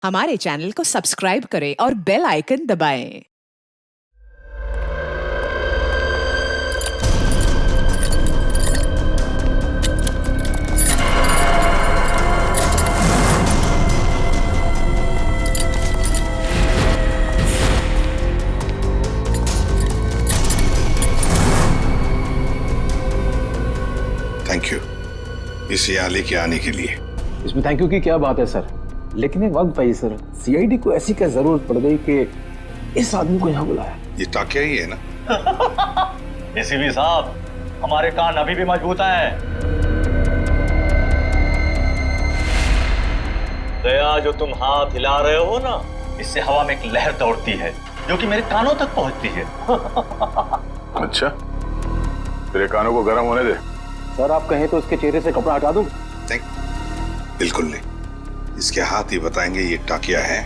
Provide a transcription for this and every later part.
हमारे चैनल को सब्सक्राइब करें और बेल आइकन दबाएं। थैंक यू इस यहाँ लेके आने के लिए। इसमें थैंक यू की क्या बात है सर, लेकिन एक वक्त भाई सर, सीआईडी को ऐसी क्या जरूरत पड़ गई कि इस आदमी को यहाँ बुलाया? ये टाकिया ही है ना? एसीपी साहब, हमारे कान अभी भी मजबूत हैं। दया, जो तुम हाथ हिला रहे हो ना, इससे हवा में एक लहर दौड़ती है जो कि मेरे कानों तक पहुंचती है। अच्छा, तेरे कानों को गर्म होने दे। सर आप कहें तो इसके चेहरे से कपड़ा हटा दूं? बिल्कुल नहीं, इसके हाथ ही बताएंगे ये टाकिया है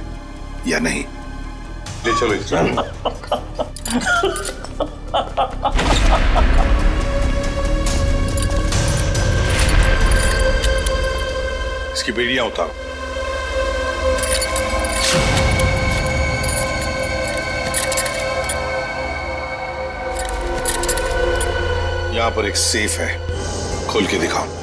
या नहीं। ले चलो इसको। इसकी बेड़ियां उतारो। यहां पर एक सेफ है, खोल के दिखाओ।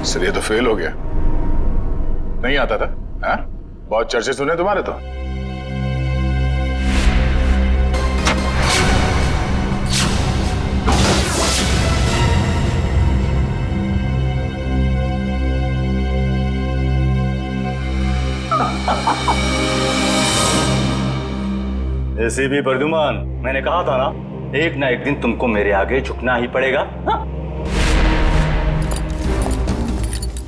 सर ये तो फेल हो गया, नहीं आता था। हाँ? बहुत चर्चे सुने तुम्हारे तो। एसीपी प्रद्युमन, मैंने कहा था ना, एक ना एक दिन तुमको मेरे आगे झुकना ही पड़ेगा। हाँ?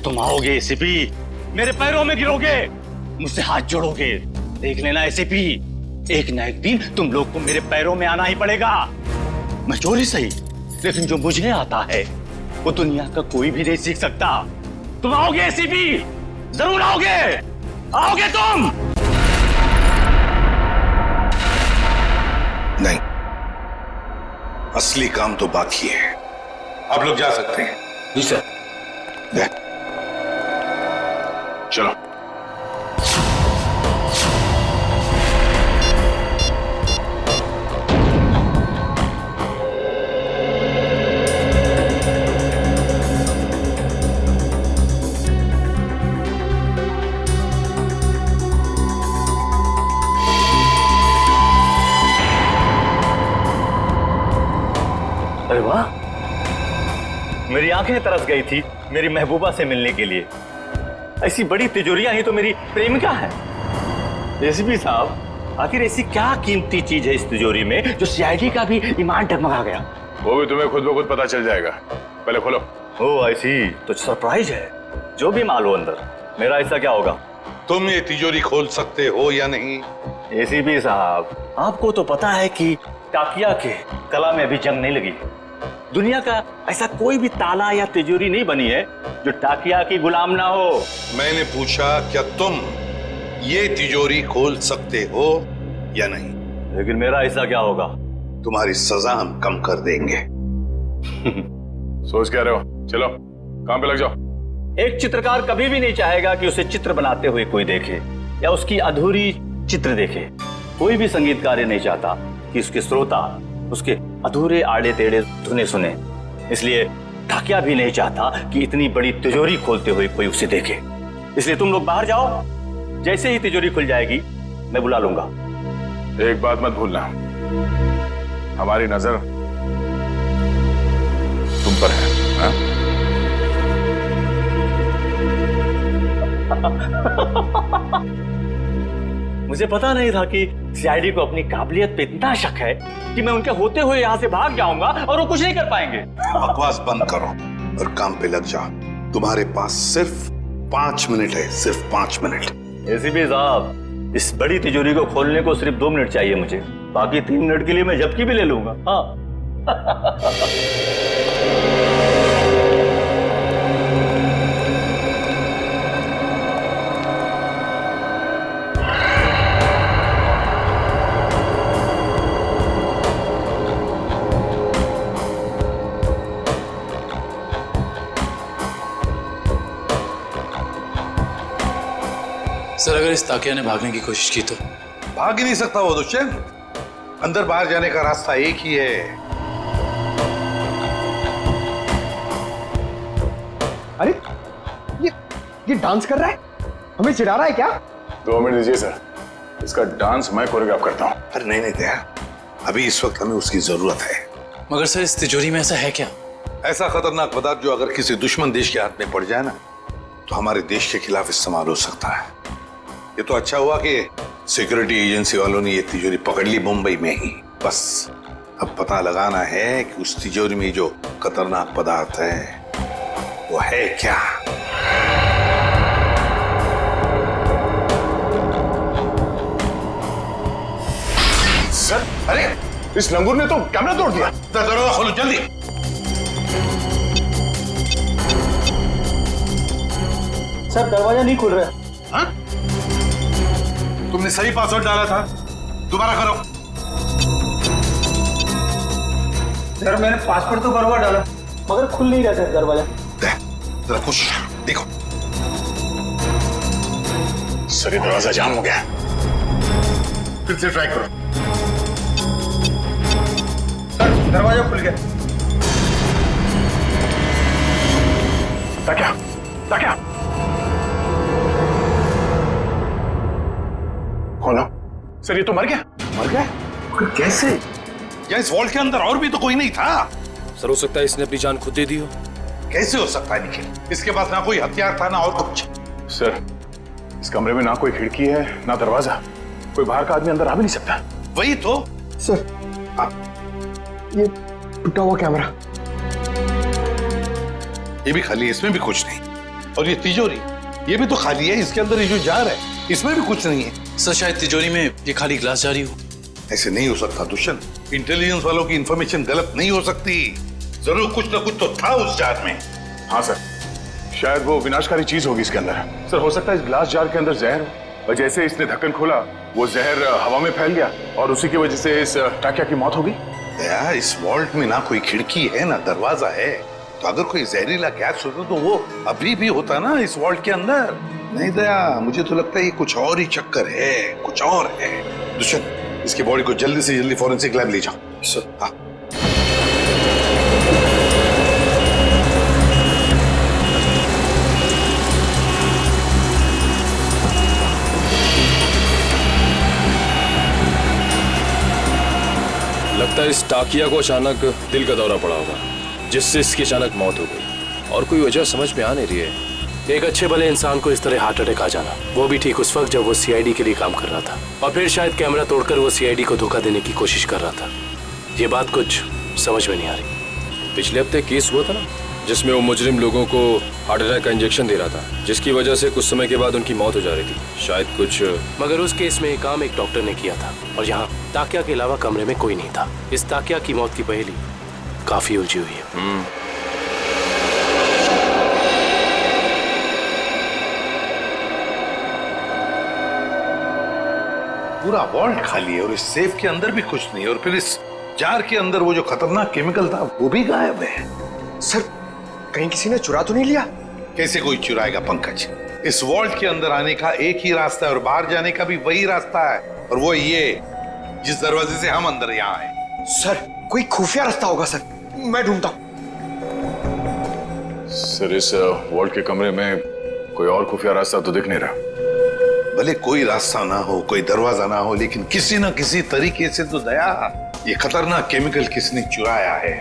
तुम आओगे एसीपी, मेरे पैरों में गिरोगे, मुझसे हाथ जोड़ोगे। देख लेना एसीपी, एक ना एक दिन तुम लोग को मेरे पैरों में आना ही पड़ेगा। मैं चोरी सही, लेकिन जो मुझे आता है वो दुनिया का कोई भी नहीं सीख सकता। तुम आओगे एसीपी, जरूर आओगे, आओगे तुम। नहीं, असली काम तो बाकी है। आप लोग जा सकते हैं। जी सर। चलो। अरे वाह, मेरी आंखें तरस गई थी मेरी महबूबा से मिलने के लिए। ऐसी बड़ी तिजोरियां ही तो मेरी प्रेमिका है। एसीपी साहब, आखिर ऐसी क्या कीमती चीज है इस तिजोरी में जो सीआईडी का भी ईमान डगमगा गया? वो भी तुम्हें खुद ब खुद पता चल जाएगा, पहले खोलो। ओह आई सी, तो सरप्राइज है। जो भी माल हो अंदर, मेरा ऐसा क्या होगा? तुम ये तिजोरी खोल सकते हो या नहीं? एसीपी साहब, आपको तो पता है कि टाकिया के कला में अभी जंग नहीं लगी। दुनिया का ऐसा कोई भी ताला या तिजोरी नहीं बनी है जो टाकिया की गुलाम ना हो। मैंने पूछा क्या तुम ये तिजोरी खोल सकते हो या नहीं? लेकिन मेरा ऐसा क्या होगा? तुम्हारी सजा हम कम कर देंगे। सोच क्या रहे हो? चलो काम पे लग जाओ। एक चित्रकार कभी भी नहीं चाहेगा कि उसे चित्र बनाते हुए कोई देखे या उसकी अधूरी चित्र देखे। कोई भी संगीतकार नहीं चाहता कि उसके श्रोता उसके अधूरे आड़े टेढ़े धुने सुने। इसलिए टाकिया भी नहीं चाहता कि इतनी बड़ी तिजोरी खोलते हुए कोई उसे देखे। इसलिए तुम लोग बाहर जाओ, जैसे ही तिजोरी खुल जाएगी मैं बुला लूंगा। एक बात मत भूलना, हमारी नजर तुम पर है। हाँ? मुझे पता नहीं था कि सीआईडी को अपनी काबिलियत पे इतना शक है कि मैं उनके होते हुए यहाँ से भाग जाऊंगा और वो कुछ नहीं कर पाएंगे। बकवास बंद करो और काम पे लग जाओ। तुम्हारे पास सिर्फ 5 मिनट है, सिर्फ 5 मिनट। एसीपी साहब, इस बड़ी तिजोरी को खोलने को सिर्फ 2 मिनट चाहिए मुझे। बाकी 3 मिनट के लिए मैं झपकी भी ले लूंगा। हाँ। सर अगर इस ताकिया ने भागने की कोशिश की तो? भाग ही नहीं सकता वो दुष्यंत। अंदर बाहर जाने का रास्ता एक ही है। अरे ये डांस कर रहा है, हमें चिढ़ा रहा है क्या? 2 मिनट दीजिए सर, इसका डांस मैं कोरियोग्राफ करता हूँ। अरे नहीं नहीं दया, अभी इस वक्त हमें उसकी जरूरत है। मगर सर इस तिजोरी में ऐसा है क्या? ऐसा खतरनाक पदार्थ जो अगर किसी दुश्मन देश के हाथ में पड़ जाए ना तो हमारे देश के खिलाफ इस्तेमाल हो सकता है। ये तो अच्छा हुआ कि सिक्योरिटी एजेंसी वालों ने ये तिजोरी पकड़ ली मुंबई में ही। बस अब पता लगाना है कि उस तिजोरी में जो खतरनाक पदार्थ है वो है क्या। सर अरे इस लंगूर ने तो कैमरा तोड़ दिया। दरवाजा खोलो जल्दी। सर दरवाजा नहीं खुल रहा है। हाँ? तुमने सही पासवर्ड डाला था, दोबारा करो। सर मैंने पासवर्ड तो बराबर डाला मगर खुल नहीं रहा सर दरवाजा। जरा कुछ देखो। सर ये दरवाजा जाम हो गया। फिर से ट्राई करो। सर दरवाजा खुल गया। ताकिया, ताकिया। खोलो। सर ये तो मर गया। मर गया? कैसे? या इस वॉल्ट के अंदर और भी तो कोई नहीं था। सर हो सकता है इसने अपनी जान खुद दे दी हो। कैसे हो सकता है निखिल? इसके पास ना कोई हथियार था ना और कुछ। सर इस कमरे में ना कोई खिड़की है ना दरवाजा, कोई बाहर का आदमी अंदर आ भी नहीं सकता। वही तो। सर ये टूटा हुआ कैमरा। ये भी खाली है, इसमें भी कुछ नहीं। और ये तिजोरी ये भी तो खाली है, इसके अंदर ये जो जार है इसमें भी कुछ नहीं है। सर शायद तिजोरी में ये खाली ग्लास जारी हो। ऐसे नहीं हो सकता दुष्यंत। इंटेलिजेंस वालों की इंफॉर्मेशन गलत नहीं हो सकती। जरूर कुछ ना कुछ तो था उस जार में। हाँ सर, शायद वो विनाशकारी चीज होगी इसके अंदर। सर हो सकता है इस ग्लास जार के अंदर जहर हो और जैसे इसने ढक्कन खोला वो जहर हवा में फैल गया और उसी की वजह से इस टाकिया की मौत हो गई। दया, इस वॉल्ट में ना कोई खिड़की है ना दरवाजा है, तो अगर कोई जहरीला गैस होता तो वो अभी भी होता ना इस वॉल्ट के अंदर। नहीं दया, मुझे तो लगता है ये कुछ और ही चक्कर है, कुछ और है। दुष्यंत इसकी बॉडी को जल्दी से जल्दी फॉरेंसिक लैब ले जाओ। सर हाँ। लगता है इस टाकिया को अचानक दिल का दौरा पड़ा होगा जिससे इसकी अचानक मौत हो गई और कोई वजह समझ में आ नहीं रही है। एक अच्छे भले इंसान को इस तरह हार्ट अटैक आ जाना, वो भी ठीक उस वक्त जब वो सीआईडी के लिए काम कर रहा था और फिर शायद कैमरा तोड़कर वो सीआईडी को धोखा देने की कोशिश कर रहा था। ये बात कुछ समझ में नहीं आ रही। पिछले हफ्ते केस हुआ था ना जिसमें वो मुजरिम लोगों को हार्ट अटैक का इंजेक्शन दे रहा था जिसकी वजह से कुछ समय के बाद उनकी मौत हो जा रही थी। शायद कुछ मगर उस केस में काम एक डॉक्टर ने किया था और यहाँ ताकिया के अलावा कमरे में कोई नहीं था। इस ताकिया की मौत की पहेली काफी उलझी हुई है। पूरा वॉल्ट खाली है और इस सेफ के अंदर भी कुछ नहीं, और फिर इस जार के अंदर वो जो खतरनाक केमिकल था वो भी गायब है। सर कहीं किसी ने चुरा तो नहीं लिया? कैसे कोई चुराएगा पंकज? इस वॉल्ट के अंदर आने का एक ही रास्ता है और बाहर जाने का भी वही रास्ता है, और वो ये जिस दरवाजे से हम अंदर यहाँ आए। सर कोई खुफिया रास्ता होगा सर, मैं ढूंढता हूँ। सर इस वॉल्ट के कमरे में कोई और खुफिया रास्ता तो दिख नहीं रहा। भले कोई रास्ता ना हो, कोई दरवाजा ना हो, लेकिन किसी ना किसी तरीके से तो दया ये खतरनाक केमिकल किसने चुराया है।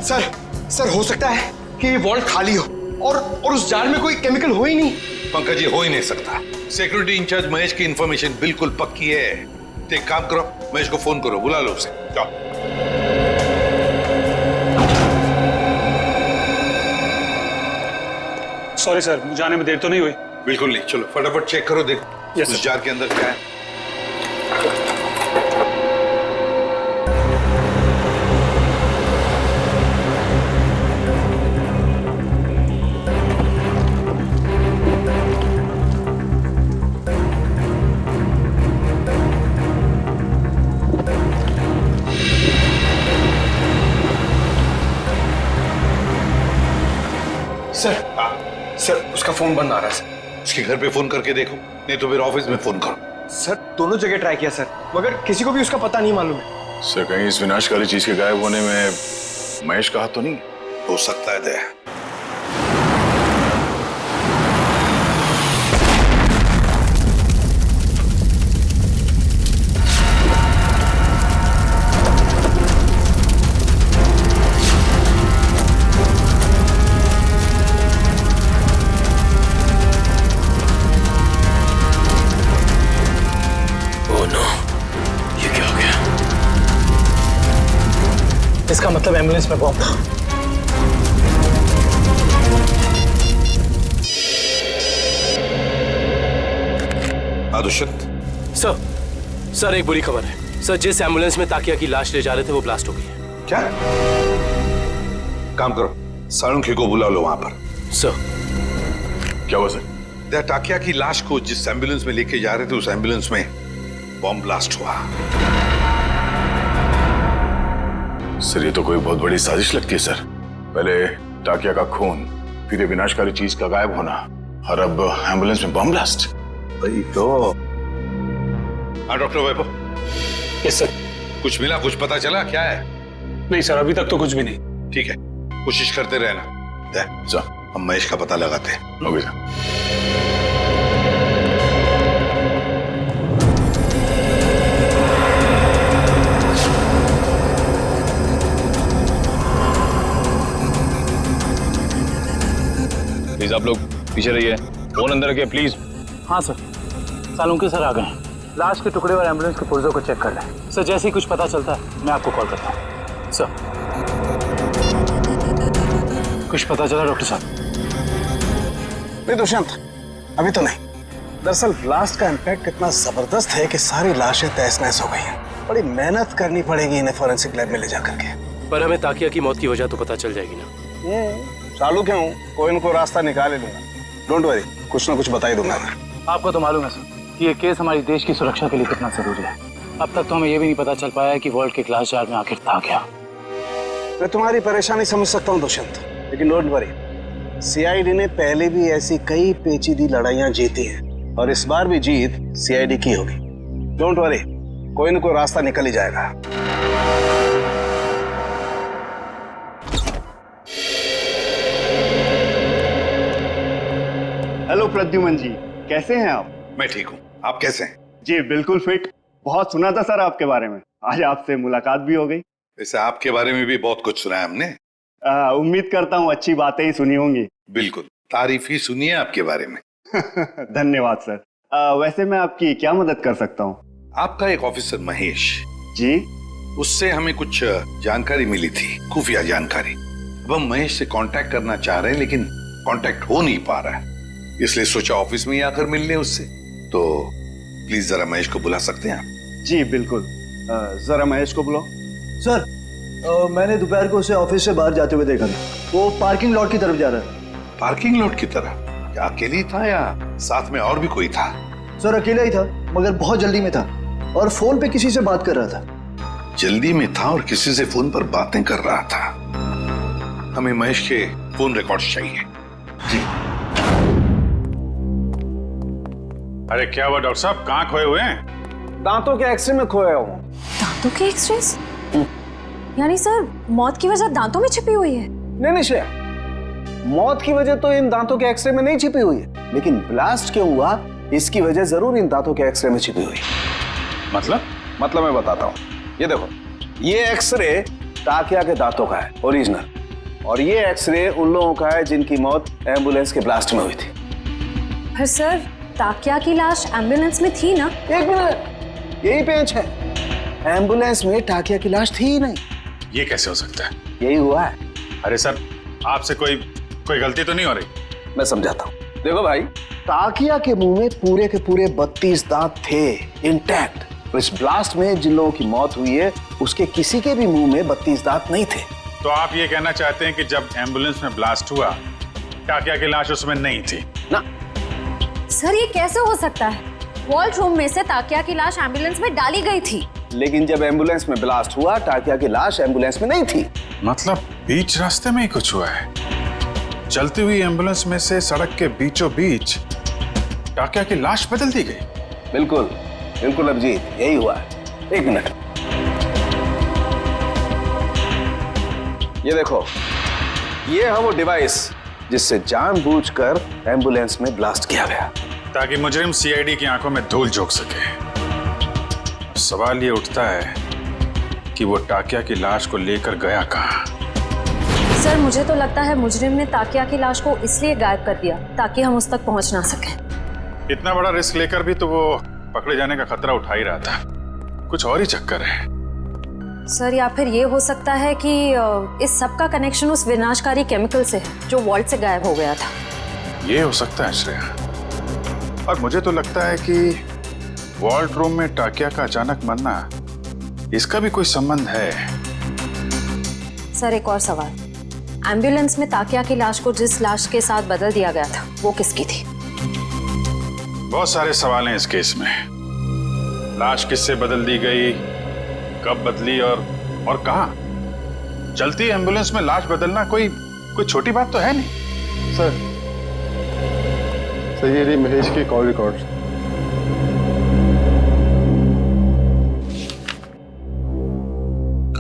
सर हो सकता है कि ये वॉल्ट खाली हो और उस जार में कोई केमिकल हो ही नहीं। पंकज ये हो ही नहीं सकता। सिक्योरिटी इंचार्ज महेश की इंफॉर्मेशन बिल्कुल पक्की है। तो एक काम करो, महेश को फोन करो, बुला लो उसे। जाओ। सॉरी सर, जाने में देर तो नहीं हुई? बिल्कुल नहीं, चलो फटाफट चेक करो, देखो उस जार के अंदर क्या है। सर उसका फोन बंद आ रहा है सर। उसके घर पे फोन करके देखो, नहीं तो फिर ऑफिस में फोन करो। सर दोनों जगह ट्राई किया सर, मगर किसी को भी उसका पता नहीं मालूम है। सर कहीं इस विनाशकारी चीज के गायब होने में महेश का हाथ तो नहीं? हो सकता है दया। इसका मतलब एम्बुलेंस में बॉम्ब। दुष्यंत सर एक बुरी खबर है सर। जिस एम्बुलेंस में ताकिया की लाश ले जा रहे थे वो ब्लास्ट हो गई है। क्या? काम करो, साळुंखे को बुला लो वहां पर। सर क्या हुआ सर? ताकिया की लाश को जिस एम्बुलेंस में लेके जा रहे थे उस एम्बुलेंस में बॉम्ब ब्लास्ट हुआ। सर ये तो कोई बहुत बड़ी साजिश लगती है सर। पहले टाकिया का खून, फिर ये विनाशकारी चीज का गायब होना, और अब एम्बुलेंस में बम ब्लास्ट। वही तो। हाँ डॉक्टर वैभव। Yes sir. कुछ मिला, कुछ पता चला क्या है? नहीं सर, अभी तक तो कुछ भी नहीं। ठीक है, कोशिश करते रहना। हम महेश का पता लगाते हैं। Okay sir. प्लीज आप लोग पीछे रहिए, फोन अंदर रखिए प्लीज। हाँ सर, सालुंखे सर आ गए हैं। लाश के टुकड़े और एम्बुलेंस के पुर्जों को चेक कर लें सर। जैसे ही कुछ पता चलता है मैं आपको कॉल करता हूँ सर। कुछ पता चला डॉक्टर साहब? नहीं दुष्यंत, अभी तो नहीं। दरअसल ब्लास्ट का इम्पैक्ट इतना जबरदस्त है कि सारी लाशें तहस नहस हो गई हैं। बड़ी मेहनत करनी पड़ेगी इन्हें फॉरेंसिक लैब में ले जाकर के। पर हमें ताकिया की मौत की वजह तो पता चल जाएगी ना। चालू क्यों, कोई इनको रास्ता निकाल लूंगा। डोंट वरी, कुछ ना कुछ बता ही दूंगा मैं। आपको तो मालूम है सर कि ये केस हमारी देश की सुरक्षा के लिए कितना जरूरी है। अब तक तो हमें ये भी नहीं पता चल पाया है कि वर्ल्ड के ग्लास जार में आखिर था क्या। मैं तुम्हारी परेशानी समझ सकता हूँ दुष्यंत, लेकिन डोंट वरी, सीआईडी ने पहले भी ऐसी कई पेचीदी लड़ाइयां जीती हैं और इस बार भी जीत सीआईडी की होगी। डोंट वरी, कोई न कोई रास्ता निकल ही जाएगा। हेलो प्रद्युमन जी, कैसे हैं आप? मैं ठीक हूँ, आप कैसे हैं? जी बिल्कुल फिट। बहुत सुना था सर आपके बारे में, आज आपसे मुलाकात भी हो गई। वैसे आपके बारे में भी बहुत कुछ सुना है हमने। उम्मीद करता हूँ अच्छी बातें ही सुनी होंगी। बिल्कुल, तारीफ ही सुनी है आपके बारे में। धन्यवाद सर। वैसे मैं आपकी क्या मदद कर सकता हूँ? आपका एक ऑफिसर महेश जी, उससे हमें कुछ जानकारी मिली थी, खुफिया जानकारी। अब हम महेश से कांटेक्ट करना चाह रहे हैं लेकिन कांटेक्ट हो नहीं पा रहा है, इसलिए सोचा ऑफिस में ही आकर मिल लें उससे। तो प्लीज जरा महेश को बुला सकते हैं आप? जी बिल्कुल, जरा महेश को बुलाओ। सर मैंने दोपहर को उसे ऑफिस से बाहर जाते हुए देखा था। वो पार्किंग लॉट की तरफ जा रहा है। पार्किंग लॉट की तरफ? क्या अकेले ही था या साथ में और भी कोई था? सर अकेला ही था, मगर बहुत जल्दी में था और फोन पे किसी से बात कर रहा था। जल्दी में था और किसी से फोन पर बातें कर रहा था। हमें महेश के फोन रिकॉर्ड्स चाहिए। जी। अरे क्या हुआ डॉक्टर साहब, कहाँ खोए हुए हैं? दांतों के एक्सरे में खोया हूँ। दांतों के एक्सरेस? यानी सर मौत की वजह दांतों में छिपी हुई है? नहीं निश्चय, मौत की वजह तो इन दांतों के एक्सरे में नहीं छिपी हुई है, लेकिन ब्लास्ट क्यों हुआ इसकी वजह जरूर इन दांतों के एक्सरे में छिपी हुई है। मतलब मैं बताता हूँ। ये देखो, ये एक्सरे ताकिया के दांतों का है ओरिजिनल, और ये एक्सरे उन लोगों का है जिनकी मौत एम्बुलेंस के ब्लास्ट में हुई थी। पर सर ताकिया की लाश एम्बुलेंस में थी ना? एक मिनट, यही पेंच है, एम्बुलेंस में ताकिया की लाश थी ही नहीं। ये कैसे हो सकता है? यही हुआ है। अरे सर, आपसे कोई गलती तो नहीं हो रही? मैं समझाता हूँ। देखो भाई, ताकिया के मुंह में पूरे के पूरे 32 दांत थे इंटैक्ट। इस ब्लास्ट में जिन लोगों की मौत हुई है उसके किसी के भी मुंह में 32 दांत नहीं थे। तो आप ये कहना चाहते हैं कि जब एम्बुलेंस में ब्लास्ट हुआ ताकिया की लाश उसमें नहीं थी? ना सर, ये कैसे हो सकता है? वॉल्ट रूम में से ताकिया की लाश एम्बुलेंस में डाली गई थी, लेकिन जब एम्बुलेंस में ब्लास्ट हुआ ताकिया की लाश एम्बुलेंस में नहीं थी। मतलब बीच रास्ते में ही कुछ हुआ है। चलती हुई एम्बुलेंस में से सड़क के बीचों बीच टाकिया की लाश बदल दी गई। बिल्कुल बिल्कुल अभिजीत, यही हुआ है। एक मिनट, ये देखो, ये है वो डिवाइस जिससे जानबूझकर एम्बुलेंस में ब्लास्ट किया गया, ताकि मुजरिम सीआईडी की आंखों में धूल झोंक सके। सवाल ये उठता है कि वो टाकिया की लाश को लेकर गया कहाँ? सर मुझे तो लगता है मुजरिम ने ताकिया की लाश को इसलिए गायब कर दिया ताकि हम उस तक पहुंच ना सकें। इतना बड़ा रिस्क लेकर भी तो वो पकड़े जाने का खतरा उठा ही रहा था। कुछ और ही चक्कर है। सर या फिर ये हो सकता है कि इस सब का कनेक्शन उस विनाशकारी केमिकल से है जो वॉल्ट से गायब हो गया था। ये हो सकता है श्रेया, और मुझे तो लगता है कि वॉल्ट रूम में टाकिया का अचानक मरना, इसका भी कोई संबंध है। सर एक और सवाल, एम्बुलेंस में ताकिया की लाश को जिस लाश के साथ बदल दिया गया था वो किसकी थी? बहुत सारे सवाल हैं इस केस में। लाश किससे बदल दी गई, कब बदली और कहां? चलती एम्बुलेंस में लाश बदलना कोई छोटी बात तो है नहीं। सर ये रही महेश की कॉल रिकॉर्ड।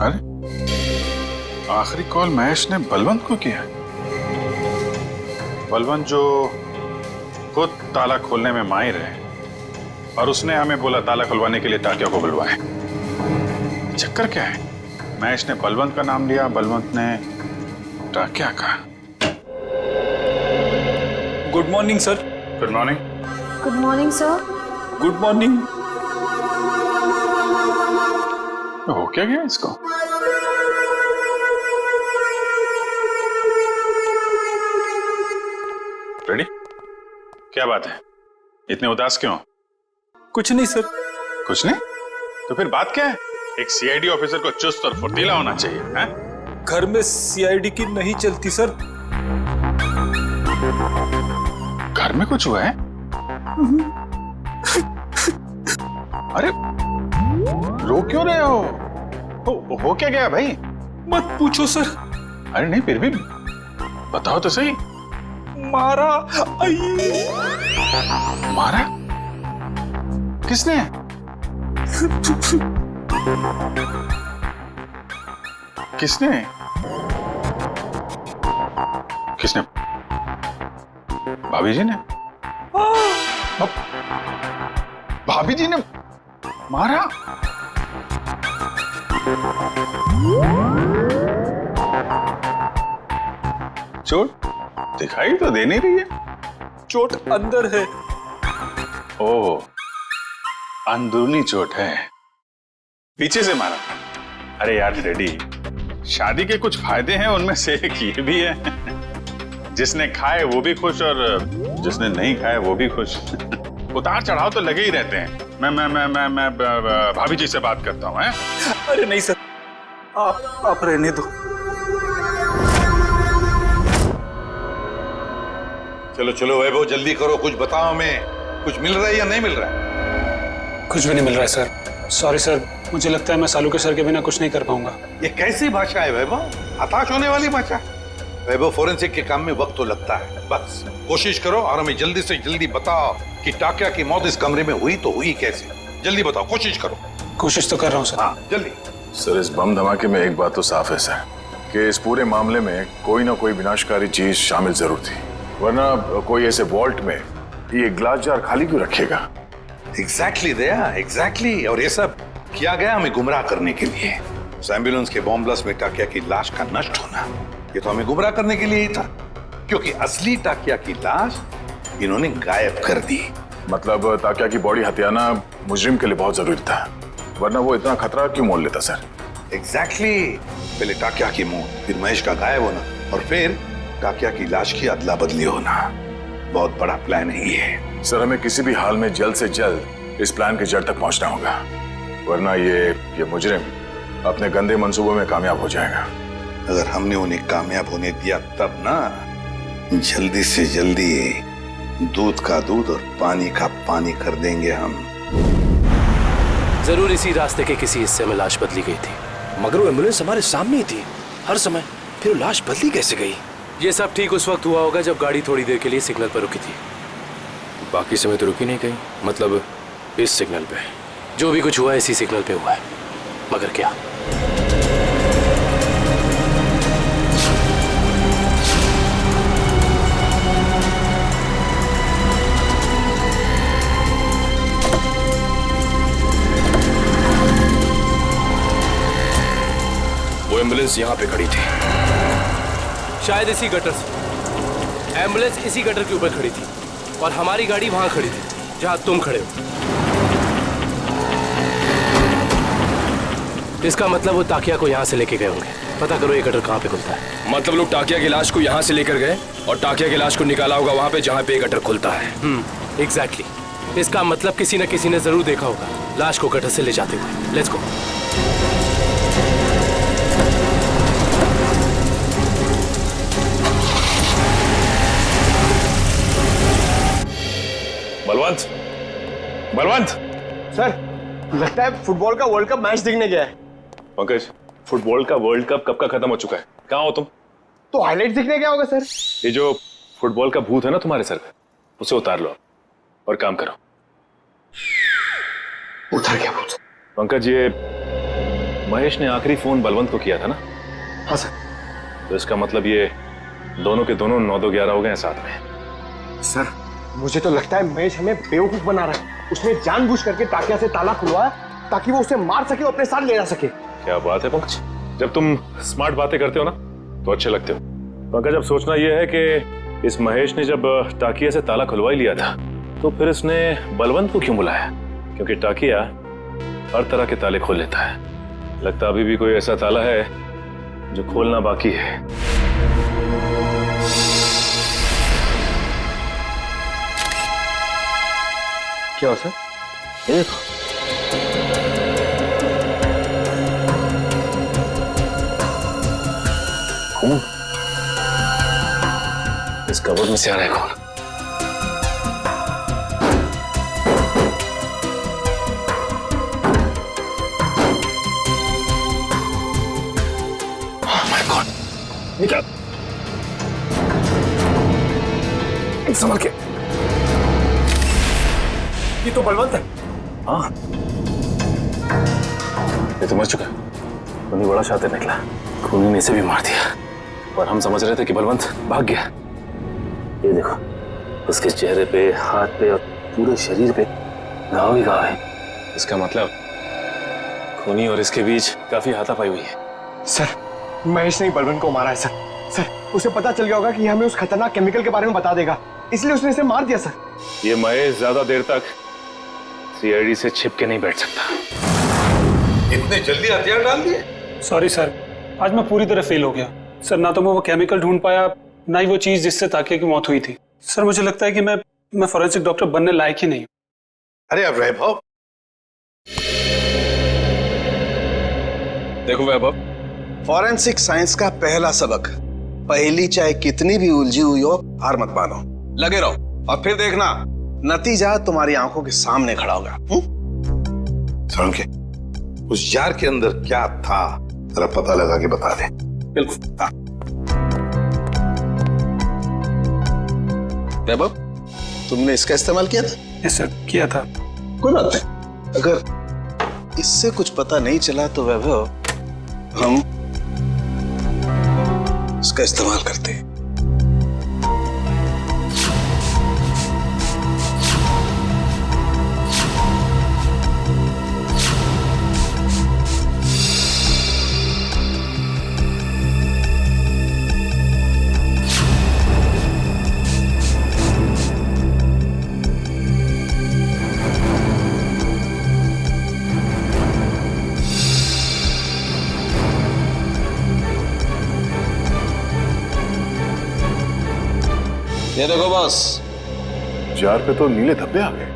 अरे आखिरी कॉल महेश ने बलवंत को किया। बलवंत जो खुद ताला खोलने में माहिर है, और उसने हमें बोला ताला खुलवाने के लिए टाकिया को बुलवाए। चक्कर क्या है? महेश ने बलवंत का नाम लिया, बलवंत ने टाकिया का। Good morning sir. Good morning. Good morning sir. Good morning. हो क्या गया इसको? रेडी? क्या बात है, इतने उदास क्यों? कुछ नहीं सर। कुछ नहीं? तो फिर बात क्या है? एक सीआईडी ऑफिसर को चुस्त और फुर्तीला होना चाहिए, हैं? घर में सीआईडी की नहीं चलती सर। घर में कुछ हुआ है? अरे रो क्यों रहे हो क्या गया भाई? मत पूछो सर। अरे नहीं, फिर भी बताओ तो सही। मारा। मारा? किसने? किसने? किसने? भाभी जी ने? भाभी जी ने मारा? चोट दिखाई तो दे नहीं रही है। चोट अंदर है। ओह, अंदरूनी चोट है, पीछे से मारा। अरे यार रेडी, शादी के कुछ फायदे हैं, उनमें से एक ये भी है, जिसने खाए वो भी खुश और जिसने नहीं खाए वो भी खुश। उतार चढ़ाव तो लगे ही रहते हैं। मैं भाभी जी से बात करता हूँ। अरे नहीं सर, आप रहने दो। चलो चलो वैभव, जल्दी करो, कुछ बताओ हमें। कुछ मिल रहा है या नहीं मिल रहा है? कुछ भी नहीं मिल रहा है सर। सॉरी सर, मुझे लगता है मैं सालू के सर के बिना कुछ नहीं कर पाऊंगा। ये कैसी भाषा है वैभव? हताश होने वाली भाषा। वैभव, फोरेंसिक के काम में वक्त तो लगता है, बस कोशिश करो और हमें जल्दी से जल्दी बताओ कि टाकिया की मौत इस कमरे में हुई तो हुई कैसे। जल्दी बताओ, कोशिश करो। कोशिश तो कर रहा हूँ सर। हाँ जल्दी। सर इस बम धमाके में एक बात तो साफ है सर, कि इस पूरे मामले में कोई ना कोई विनाशकारी चीज शामिल जरूर थी, वरना कोई ऐसे वॉल्ट में ये ग्लास जार खाली क्यों रखेगा? एग्जैक्टली दया, एग्जैक्टली। और ये सब किया गया हमें गुमराह करने के लिए। उस एम्बुलेंस के बॉम्ब ब्लास्ट में टाकिया की लाश का नष्ट होना, ये तो हमें गुमराह करने के लिए ही था, क्योंकि असली टाकिया की लाश इन्होंने गायब कर दी। मतलब टाकिया की बॉडी हथियाना मुजरिम के लिए बहुत जरूरी था, वरना वो इतना खतरा क्यों मोल लेता सर? एग्जैक्टली। पहले टाकिया की मौत, फिर महेश का गायब होना, और फिर टाकिया की लाश की अदला बदली होना। बहुत बड़ा प्लान है ये। सर हमें किसी भी हाल में जल्द से जल्द इस प्लान की जड़ तक पहुंचना होगा, वरना ये मुजरिम अपने गंदे मंसूबों में कामयाब हो जाएगा। अगर हमने उन्हें कामयाब होने दिया तब ना, जल्दी से जल्दी दूध का दूध और पानी का पानी कर देंगे हम। जरूर इसी रास्ते के किसी हिस्से में लाश बदली गई थी। मगर वो एम्बुलेंस हमारे सामने ही थी हर समय, फिर लाश बदली कैसे गई? ये सब ठीक उस वक्त हुआ होगा जब गाड़ी थोड़ी देर के लिए सिग्नल पर रुकी थी। बाकी समय तो रुकी नहीं कहीं, मतलब इस सिग्नल पे। जो भी कुछ हुआ इसी सिग्नल पे हुआ है, मगर क्या? वो एम्बुलेंस यहाँ पे खड़ी थी, शायद इसी गटर से। एम्बुलेंस इसी गटर के ऊपर खड़ी थी और हमारी गाड़ी वहां खड़ी थी जहां तुम खड़े हो। इसका मतलब वो ताकिया को यहाँ से लेके गए होंगे। पता करो ये गटर कहाँ पे खुलता है। मतलब लोग टाकिया की लाश को यहाँ से लेकर गए और टाकिया की लाश को निकाला होगा वहां पे जहाँ पे ये गटर खुलता है। एग्जैक्टली। इसका मतलब किसी न किसी ने जरूर देखा होगा लाश को गटर से ले जाते हुए। Let's go. Balwant, Balwant sir, लगता है फुटबॉल का वर्ल्ड कप मैच देखने गया है। पंकज, फुटबॉल का वर्ल्ड कप कब का खत्म हो चुका है? कहाँ हो तुम? तो हाईलाइट देखने गया होगा सर। ये जो फुटबॉल का भूत है ना तुम्हारे सर पे, उसे उतार लो और काम करो। उतार क्या भूत? पंकज, ये महेश ने आखिरी फोन बलवंत को किया था ना? हाँ सर। तो इसका मतलब ये दोनों के दोनों 9-2-11 हो गए हैं साथ में। सर, मुझे तो लगता है महेश हमें बेवकूफ बना रहा है। उसने जानबूझ करके टाकिया से ताला खुलवाया ताकि वो उसे मार सके और अपने साथ ले जा सके। क्या बात है पंकज, जब तुम स्मार्ट बातें करते हो ना तो अच्छे लगते हो। पंकज, अब सोचना यह है कि इस महेश ने जब टाकिया से ताला खुलवा ही लिया था तो फिर उसने बलवंत को क्यों बुलाया? क्योंकि टाकिया हर तरह के ताले खोल लेता है। लगता अभी भी कोई ऐसा ताला है जो खोलना बाकी है। क्या हो सर? ये देखो। खून इस कबर्ड में से आ रहा है। खून निकल, संभल के। ये तो बलवंत है। हाँ, ये तो मर चुका है। खूनी बड़ा शातिर निकला। खूनी ने इसे भी मार दिया और हम समझ रहे थे कि बलवंत भाग गया। ये देखो, उसके चेहरे पे, हाथ पे और पूरे शरीर पे घाव ही घाव है। इसका मतलब खूनी और इसके बीच काफी हाथापाई हुई है। सर, महेश ने ही बलवंत को मारा है सर। सर, उसे पता चल गया होगा कि हमें उस खतरनाक केमिकल के बारे में बता देगा, इसलिए उसने इसे मार दिया सर। ये महेश ज्यादा देर तक सीआईडी से छिप के नहीं बैठ सकता। इतने जल्दी हथियार डाल दिए? सॉरी सर, आज मैं पूरी तरह फेल हो गया सर। ना तो मैं वो केमिकल ढूंढ पाया, ना ही वो चीज जिससे ताकिया की मौत हुई थी। सर, मुझे लगता है कि मैं फॉरेंसिक डॉक्टर बनने लायक ही नहीं हूं। अरे अब वैभव, देखो वैभव, फॉरेंसिक साइंस का पहला सबक, पहली चाहे कितनी भी उलझी हुई हो, हार मत मानो, लगे रहो और फिर देखना नतीजा तुम्हारी आंखों के सामने खड़ा होगा। के उस जार के अंदर क्या था, जरा पता लगा के बता दे। बिल्कुल। हाँ। वैभव, तुमने इसका इस्तेमाल किया था? यस सर, किया था। कोई बात नहीं, अगर इससे कुछ पता नहीं चला तो वैभव हम इसका इस्तेमाल करते हैं। ये देखो बॉस, जार पे तो नीले धब्बे आ गए।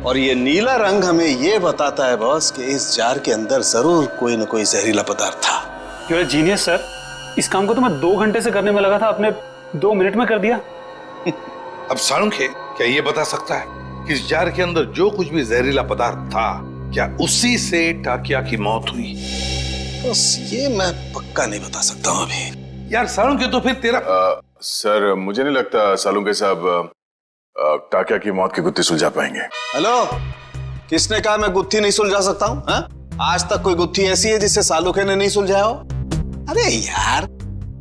और ये नीला रंग हमें ये बताता है बॉस कि इस जार के अंदर जरूर कोई न कोई जहरीला पदार्थ था। You are genius sir. इस काम को तो मैं 2 घंटे से करने में लगा था, आपने 2 मिनट में कर दिया। अब साळुंखे क्या ये बता सकता है कि इस जार के अंदर जो कुछ भी जहरीला पदार्थ था, क्या उसी से टाकिया की मौत हुई? बस ये मैं पक्का नहीं बता सकता हूं अभी, यार सालुंके तो फिर तेरा सर मुझे नहीं लगता सालुंके साहब टाकिया की मौत की गुत्थी सुलझा पाएंगे। हेलो, किसने कहा मैं गुत्थी नहीं सुलझा सकता हूँ? आज तक कोई गुत्थी ऐसी है जिसे सालुके ने नहीं सुलझाया हो? अरे यार,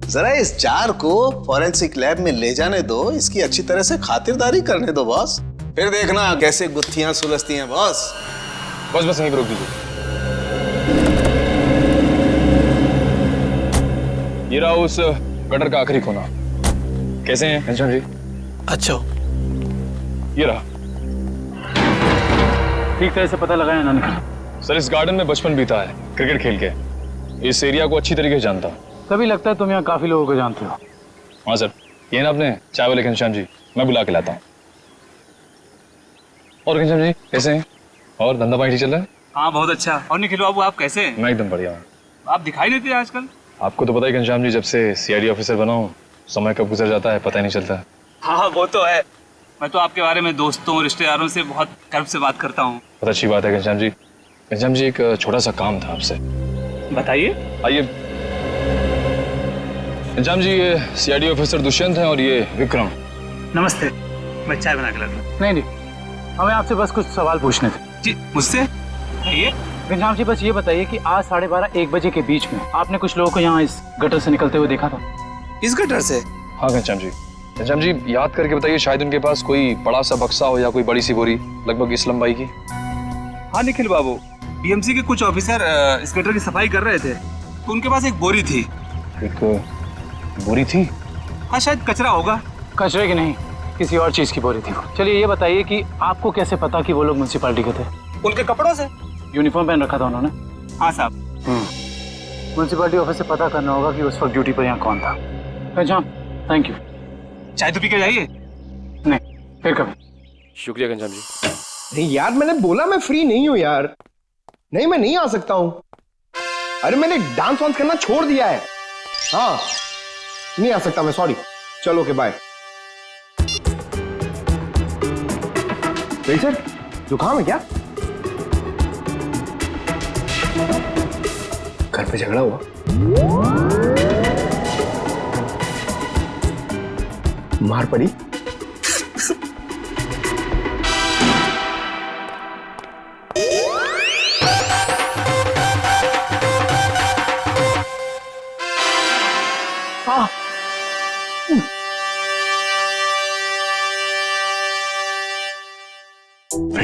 जरा इस जार को फॉरेंसिक लैब में ले जाने दो, इसकी अच्छी तरह से खातिरदारी करने दो बॉस, फिर देखना कैसे गुत्थियां सुलझती हैं बॉस। बस यहीं पर रोक दीजिए। ये रहा उस गटर का आखिरी कोना। कैसे हैं घनश्याम जी? अच्छा, ये रहा। ठीक तरह से पता लगाया ना निकल। सर इस गार्डन में बचपन बीता है क्रिकेट खेल के, इस एरिया को अच्छी तरीके से जानता हूँ। तभी लगता है तुम यहाँ काफी लोगों को जानते हो। हाँ सर, ये ना अपने चाय वाले घनश्याम जी, मैं बुला के लाता हूँ। और घनश्याम जी कैसे हैं? और धंधा पानी ठीक चल रहा है? हाँ बहुत अच्छा। और निखिल बाबू आप कैसे हैं? मैं एकदम बढ़िया हूँ। आप दिखाई नहीं देते आजकल। आपको तो पता ही घनश्याम जी, जब से सीआईडी ऑफिसर बना हूँ समय कब गुजर जाता है पता ही नहीं चलता। हाँ वो तो है। मैं तो आपके बारे में दोस्तों रिश्तेदारों से बहुत गर्व से बात करता हूँ। बहुत अच्छी बात है घनश्याम जी। घनश्याम जी एक छोटा सा काम था आपसे। बताइए। आइए। घनश्याम जी ये सीआईडी ऑफिसर दुष्यंत हैं और ये विक्रम। नमस्ते, मैं चाय बना के लाता हूँ। नहीं, हमें आपसे बस कुछ सवाल पूछने थे। जी मुझसे? कहिए। घनश्याम जी बस ये बताइए कि आज 12:30-1 बजे के बीच में आपने कुछ लोगों को यहाँ इस गटर से निकलते हुए देखा था? इस गटर से? हाँ घनश्याम जी। घनश्याम जी याद करके बताइए, शायद उनके पास कोई बड़ा सा बक्सा हो या कोई बड़ी सी बोरी लगभग इस लंबाई की। हाँ निखिल बाबू, बीएमसी के कुछ ऑफिसर इस गटर की सफाई कर रहे थे तो उनके पास एक बोरी थी। एक बोरी थी? हाँ शायद कचरा होगा। कचरे की नहीं, किसी और चीज की बोरी थी। चलिए ये बताइए कि आपको कैसे पता कि वो लोग म्युनिसिपैलिटी के थे? उनके कपड़ों से। यूनिफॉर्म पहन रखा था उन्होंने? हाँ साहब। म्युनिसिपैलिटी ऑफिस से पता करना होगा कि उस वक्त ड्यूटी पर यहाँ कौन था। अच्छा थैंक यू। चाय तो पी के जाइए। नहीं फिर कभी। शुक्रिया घनश्याम जी। नहीं यार, मैंने बोला मैं फ्री नहीं हूं यार। नहीं मैं नहीं आ सकता हूं। अरे मैंने डांस वांस करना छोड़ दिया है। हाँ नहीं आ सकता मैं, सॉरी। चलो ओके बाय। सर जुकाम है क्या? घर पे झगड़ा हुआ? मार पड़ी?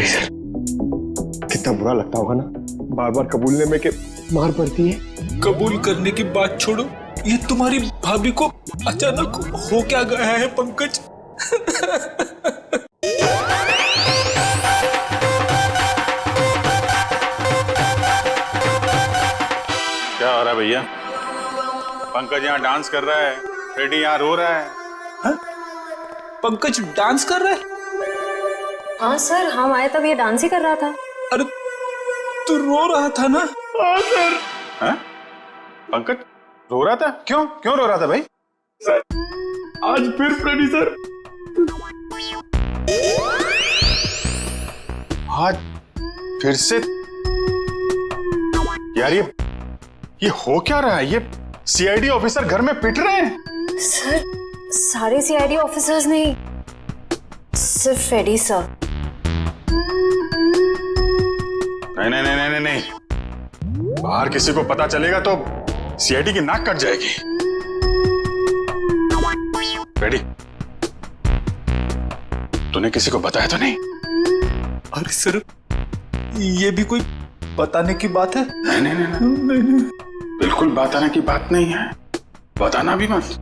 सर कितना बुरा लगता होगा ना बार बार कबूलने में कि मार पड़ती है। कबूल करने की बात छोड़ो, ये तुम्हारी भाभी को अचानक हो क्या गया है पंकज? क्या हो रहा है भैया? पंकज यहाँ डांस कर रहा है, फ्रेडी यहाँ रो रहा है। हा? पंकज डांस कर रहा है? हाँ सर, हम आए तब ये डांस ही कर रहा था। अरे तू रो रहा था ना? हाँ सर। हाँ? पंकज रो रहा था? क्यों क्यों रो रहा था भाई? सर आज फिर फ्रेडी सर। आज फिर से? यार ये हो क्या रहा है? ये सीआईडी ऑफिसर घर में पिट रहे हैं? सर सारे सीआईडी ऑफिसर्स नहीं, सिर्फ फ्रेडी सर। नहीं नहीं नहीं नहीं नहीं, बाहर किसी को पता चलेगा तो सीआईडी की नाक कट जाएगी। फ्रेडी, तूने किसी को बताया तो नहीं? अरे सर ये भी कोई बताने की बात है? नहीं नहीं नहीं, नहीं, नहीं। बिल्कुल बताने की बात नहीं है, बताना भी मत।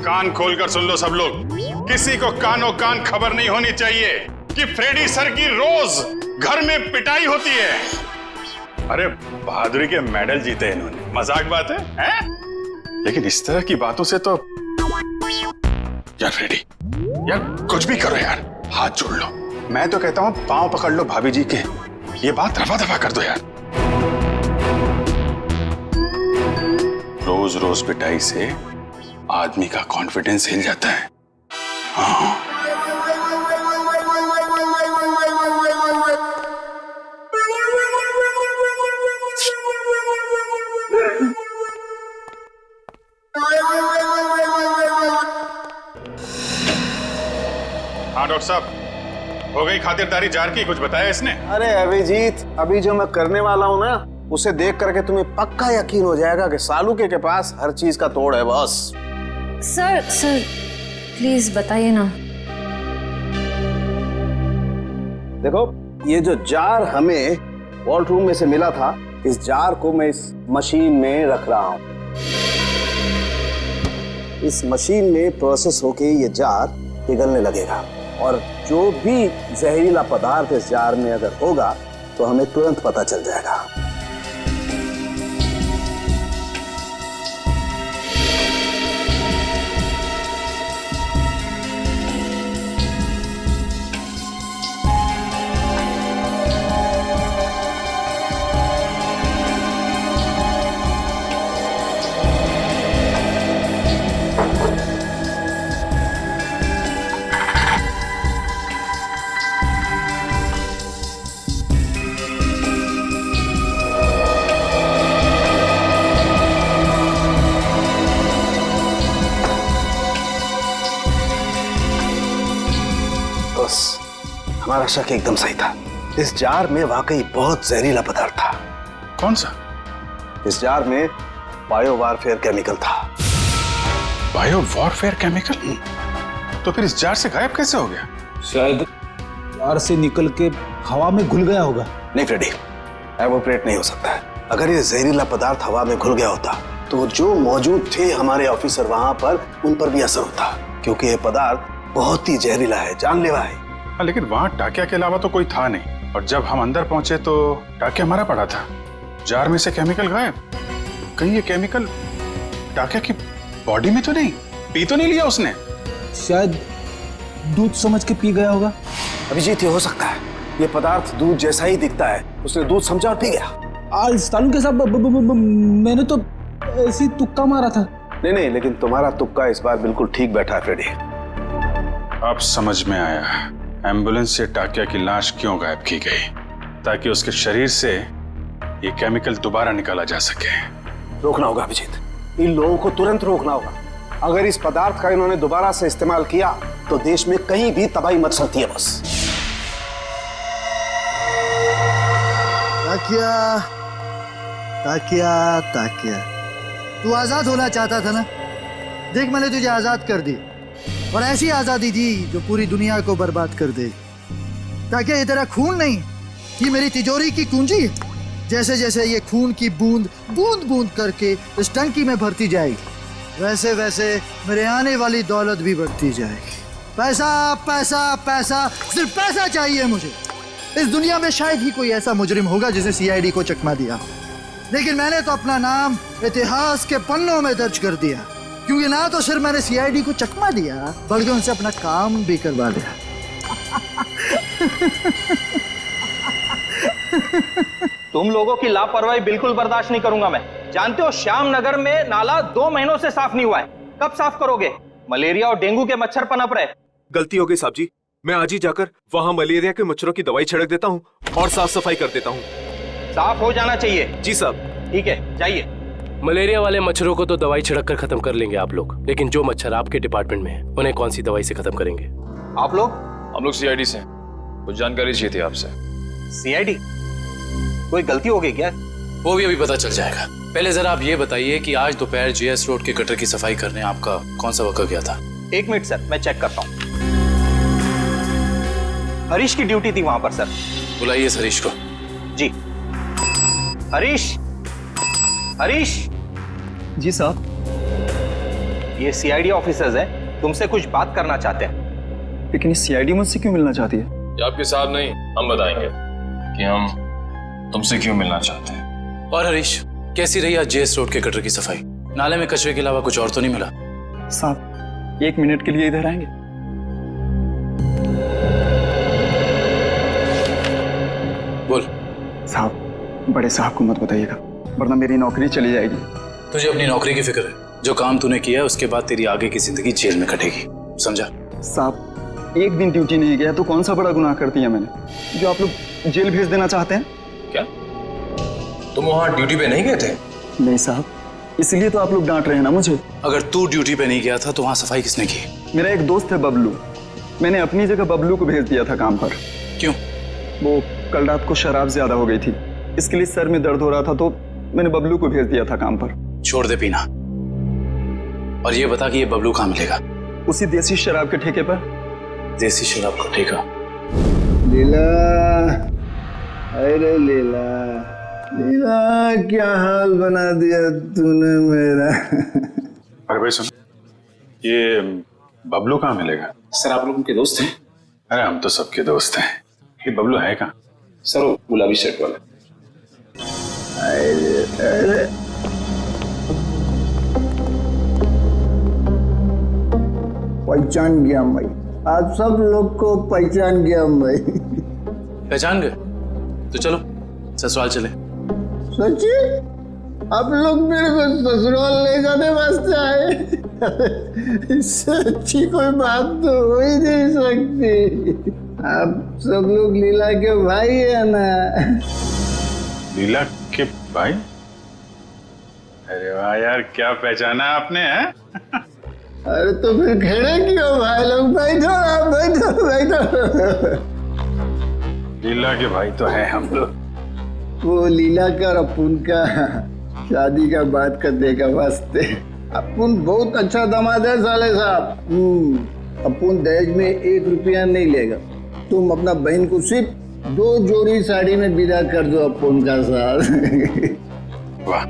कान खोलकर सुन लो सब लोग, किसी को कानों कान खबर नहीं होनी चाहिए कि फ्रेडी सर की रोज घर में पिटाई होती है। अरे बहादुरी के मेडल जीते इन्होंने, मजाक बात है, हैं? लेकिन इस तरह की बातों से तो यार फ्रेडी, यार कुछ भी करो यार, हाथ जोड़ लो। मैं तो कहता हूं पांव पकड़ लो भाभी जी के, ये बात रफा दफा कर दो यार। रोज रोज पिटाई से आदमी का कॉन्फिडेंस हिल जाता है। हाँ डॉक्टर साहब, हो गई खातिरदारी जार की, कुछ बताया इसने? अरे अभिजीत, अभी जो मैं करने वाला हूँ ना, उसे देख करके तुम्हें पक्का यकीन हो जाएगा कि सालुके के पास हर चीज का तोड़ है बॉस। सर प्लीज बताइए ना। देखो, ये जो जार हमें वॉल्ट रूम में से मिला था, इस जार को मैं इस मशीन में रख रहा हूं। इस मशीन में प्रोसेस होके ये जार पिघलने लगेगा और जो भी जहरीला पदार्थ इस जार में अगर होगा तो हमें तुरंत पता चल जाएगा। हमारा शक एकदम सही था। इस जार में वाकई बहुत जहरीला पदार्थ था। कौन सा? इस जार में बायो वारफेयर केमिकल था। Bio warfare chemical? तो फिर इस जार से गायब कैसे हो गया? शायद जार से निकल के हवा में घुल गया होगा। नहीं फ्रेडी, एवोपरेट नहीं हो सकता है। अगर ये जहरीला पदार्थ हवा में घुल गया होता तो जो मौजूद थे हमारे ऑफिसर वहां पर, उन पर भी असर होता, क्योंकि ये पदार्थ बहुत ही जहरीला है, जानलेवा है। लेकिन वहां टाकिया के अलावा तो कोई था नहीं, और जब हम अंदर पहुंचे तो टाकिया हमारा पड़ा था। जार में से केमिकल गायब। कहीं ये केमिकल टाकिया की बॉडी में तो नहीं, पी तो नहीं लिया उसने? शायद दूध समझ के पी गया होगा। अभिजीत, ये हो सकता है। ये पदार्थ दूध जैसा ही दिखता है, उसने दूध समझा और पी गया। सालू के साथ मैंने तो ऐसी तुक्का मारा था। नहीं, लेकिन तुम्हारा तुक्का इस बार बिल्कुल ठीक बैठा है फ्रेडी। अब समझ में आया एम्बुलेंस से टाकिया की लाश क्यों गायब की गई, ताकि उसके शरीर से ये केमिकल दोबारा निकाला जा सके। रोकना होगा अभिजीत, इन लोगों को तुरंत रोकना होगा। अगर इस पदार्थ का इन्होंने दोबारा से इस्तेमाल किया तो देश में कहीं भी तबाही मच सकती है। बस ताकिया, तू आजाद होना चाहता था ना? देख, मैंने तुझे आजाद कर दी, और ऐसी आजादी दी जो पूरी दुनिया को बर्बाद कर दे। ताकि ये तेरा खून नहीं, ये मेरी तिजोरी की कुंजी है। जैसे जैसे ये खून की बूंद बूंद बूंद करके इस टंकी में भरती जाएगी, वैसे वैसे मेरे आने वाली दौलत भी बढ़ती जाएगी। पैसा पैसा पैसा, सिर्फ पैसा चाहिए मुझे। इस दुनिया में शायद ही कोई ऐसा मुजरिम होगा जिसे सीआईडी को चकमा दिया, लेकिन मैंने तो अपना नाम इतिहास के पन्नों में दर्ज कर दिया, क्योंकि ना तो सिर्फ मैंने सीआईडी को चकमा दिया, बल्कि उनसे अपना काम भी करवा लिया। तुम लोगों की लापरवाही बिल्कुल बर्दाश्त नहीं करूंगा मैं। जानते हो, श्याम नगर में नाला 2 महीनों से साफ नहीं हुआ है। कब साफ करोगे? मलेरिया और डेंगू के मच्छर पनप रहे। गलती हो गई साहब जी, मैं आज ही जाकर वहाँ मलेरिया के मच्छरों की दवाई छिड़क देता हूँ और साफ सफाई कर देता हूँ। साफ हो जाना चाहिए। जी साहब। ठीक है, जाइए। मलेरिया वाले मच्छरों को तो दवाई छिड़क कर खत्म कर लेंगे आप लोग, लेकिन जो मच्छर आपके डिपार्टमेंट में है उन्हें कौन सी दवाई से खत्म करेंगे? आप लोग? हम लोग सीआईडी से, कुछ जानकारी चाहिए थी आपसे। सीआईडी? कोई गलती हो गई क्या? वो भी अभी पता चल जाएगा। पहले जरा आप ये बताइए कि आज दोपहर जेएस रोड के गटर की सफाई करने आपका कौन सा वक्त गया था? 1 मिनट सर, मैं चेक करता हूँ। हरीश की ड्यूटी थी वहां पर सर। बुलाइए इस हरीश को। जी। हरीश, हरीश। जी साहब। ये सीआईडी ऑफिसर्स हैं, तुमसे कुछ बात करना चाहते हैं। लेकिन ये सीआईडी मुझसे क्यों मिलना चाहती है? ये आपके साहब नहीं, हम बताएंगे कि हम तुमसे क्यों मिलना चाहते हैं। और हरीश, कैसी रही आज जेएस रोड के गटर की सफाई? नाले में कचरे के अलावा कुछ और तो नहीं मिला? साहब, 1 मिनट के लिए इधर आएंगे? बोल। साहब, बड़े साहब को मत बताइएगा, वरना मेरी नौकरी चली जाएगी। तुझे अपनी नौकरी की फिक्र है? जो काम तूने किया है उसके बाद तेरी आगे की जिंदगी जेल में कटेगी, समझा? साहब, 1 दिन ड्यूटी नहीं गया तो कौन सा बड़ा गुनाह कर दिया मैंने जो आप लोग जेल भेज देना चाहते हैं? क्या तुम वहां ड्यूटी पे नहीं गए थे? नहीं साहब, इसलिए तो आप लोग डांट रहे हैं ना मुझे। अगर तू ड्यूटी पे नहीं गया था तो वहां सफाई किसने की? मेरा एक दोस्त है बबलू, मैंने अपनी जगह बबलू को भेज दिया था काम पर। क्यों? वो कल रात को शराब ज्यादा हो गई थी, इसके लिए सर में दर्द हो रहा था, तो मैंने बबलू को भेज दिया था काम पर। छोड़ दे पीना और ये बता कि ये बबलू कहाँ मिलेगा? उसी देसी शराब के ठेके पर। देसी शराब का ठेका? लीला, अरे लीला, लीला क्या हाल बना दिया तूने मेरा। अरे भाई सुन, ये बबलू कहाँ मिलेगा? सर आप लोग उनके दोस्त हैं? अरे हम तो सबके दोस्त हैं। ये बबलू है कहाँ? सर वो गुलाबी शर्ट वाला। अरे पहचान गया मैं, आप सब लोग को पहचान गया मैं। पहचान गए? तो चलो ससुराल चले। सच्ची? आप लोग मेरे को ससुराल ले जाने वास्ते आए? इससे अच्छी कोई बात तो हो ही नहीं सकती। आप सब लोग लीला के भाई है ना? लीला के भाई? अरे वाह यार, क्या पहचाना आपने है? अरे तो फिर खड़े क्यों भाई लोग? बैठो आप, बैठो बैठो। लीला के भाई तो है हम लोग। वो लीला का और अपुन का शादी का बात करने का वास्ते। अपुन बहुत अच्छा दामाद है साले साहब। अपुन दहेज में 1 रुपया नहीं लेगा। तुम अपना बहन को सिर्फ 2 जोड़ी साड़ी में विदा कर दो अपुन का साथ। वाह,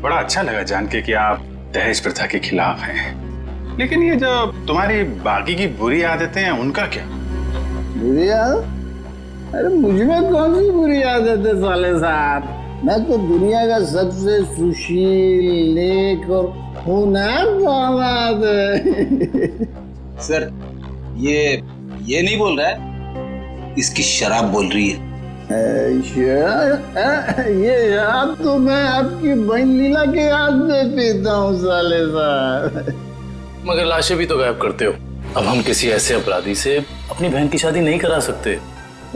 बड़ा अच्छा लगा जान के कि आप दहेज प्रथा के खिलाफ हैं। लेकिन ये जो तुम्हारी बाकी की बुरी आदतें हैं उनका क्या? बुरी आदत? अरे मुझमें कौन सी बुरी आदत है साले साहब? मैं तो दुनिया का सबसे सुशील, नेक और होनहार दामाद है। सर ये नहीं बोल रहा है, इसकी शराब बोल रही है। ये शराब तो मैं आपकी बहन लीला के हाथ में पीता हूँ साले साहब। मगर लाशें भी तो गायब करते हो। अब हम किसी ऐसे अपराधी से अपनी बहन की शादी नहीं करा सकते।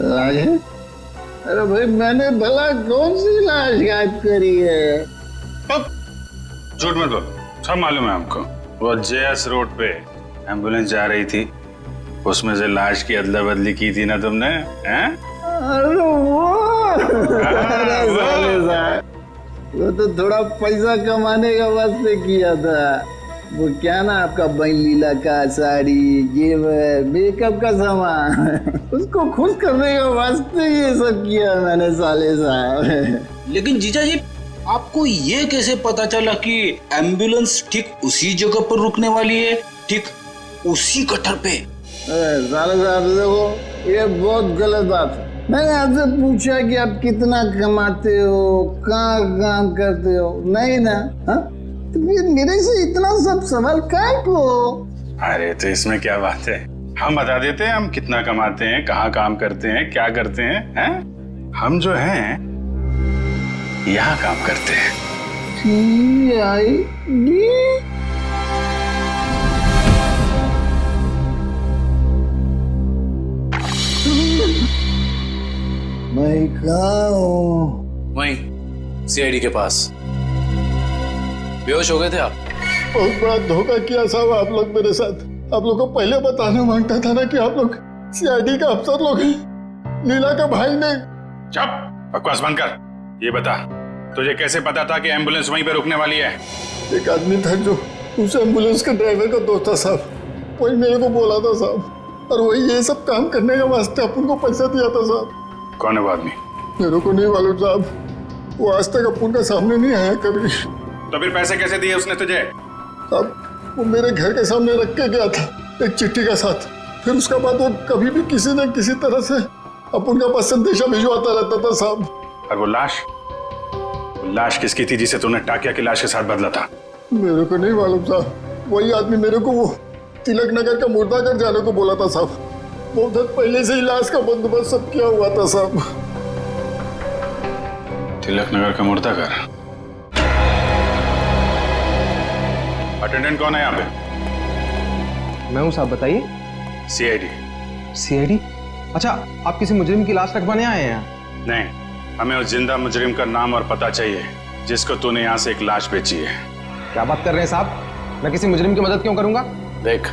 लाशें? अरे भाई मैंने भला कौन सी लाश गायब करी है? अब झूठ मत बोल, सब मालूम है हमको। वो जेएस रोड पे एम्बुलेंस जा रही थी, उसमें से लाश की अदला बदली की थी ना तुमने, हैं? अरे वो तो थोड़ा पैसा कमाने का वास्ते किया था। वो क्या ना आपका बहन लीला का साड़ी, जेवर, मेकअप का सामान, उसको खुश करने का वास्ते ये सब किया मैंने साले साहब। लेकिन जीजा जी, आपको ये कैसे पता चला कि एम्बुलेंस ठीक उसी जगह पर रुकने वाली है, ठीक उसी कटर पे? साले साहब देखो, ये बहुत गलत बात है। मैंने आपसे पूछा कि आप कितना कमाते हो, कहाँ काम करते हो, नहीं ना? हा? तो फिर मेरे से इतना सब सवाल काहे को? अरे तो इसमें क्या बात है, हम बता देते हैं हम कितना कमाते हैं, कहाँ काम करते हैं, क्या करते हैं? हम जो हैं यहाँ काम करते हैं। CID? मैं कहाँ हूँ? वहीं सीआईडी के पास। बेहोश हो गए थे आप? बहुत बड़ा धोखा किया साहब आप लोग मेरे साथ। आप लोग को पहले बताना मांगता था ना कि आप लोग सीआईडी का अफसर लोग हैं। लीला का भाई ने। चुप, बकवास बंद कर। ये बता, तुझे कैसे पता था कि एम्बुलेंस वहीं पे रुकने वाली है? एक आदमी था जो उस एम्बुलेंस के ड्राइवर का दोस्त था साहब, वही मेरे को बोला था साहब, और वही ये सब काम करने के वास्ते अपन को पैसा दिया था साहब। कौन है वो आदमी? मेरे को नहीं मालूम साहब, वो आज तक अपन का सामने नहीं आया कभी। तो फिर पैसे कैसे दिए उसने तुझे? साहब वो मेरे घर के सामने रख के गया था एक चिट्ठी के साथ। फिर उसके बाद वो कभी भी किसी न किसी तरह से अपन का पास संदेशा भिजवाता रहता था साहब। और वो लाश किसकी थी जिसे तूने टाकिया की लाश के साथ बदला था? मेरे को नहीं मालूम साहब, वही आदमी मेरे को वो तिलक नगर का मुर्दाघर जाने को बोला था साहब। बहुत दिन पहले से ही लाश का बंदोबस्त सब किया हुआ था साहब। तिलक नगर का मुर्दाघर? अटेंडेंट कौन है यहाँ पे? मैं हूँ साहब, बताइए। सीआईडी। सीआईडी? अच्छा, आप किसी मुजरिम की लाश रखवाने आए हैं? नहीं, हमें उस जिंदा मुजरिम का नाम और पता चाहिए जिसको तूने यहाँ से एक लाश बेची है। क्या बात कर रहे हैं साहब? मैं किसी मुजरिम की मदद क्यों करूंगा? देख,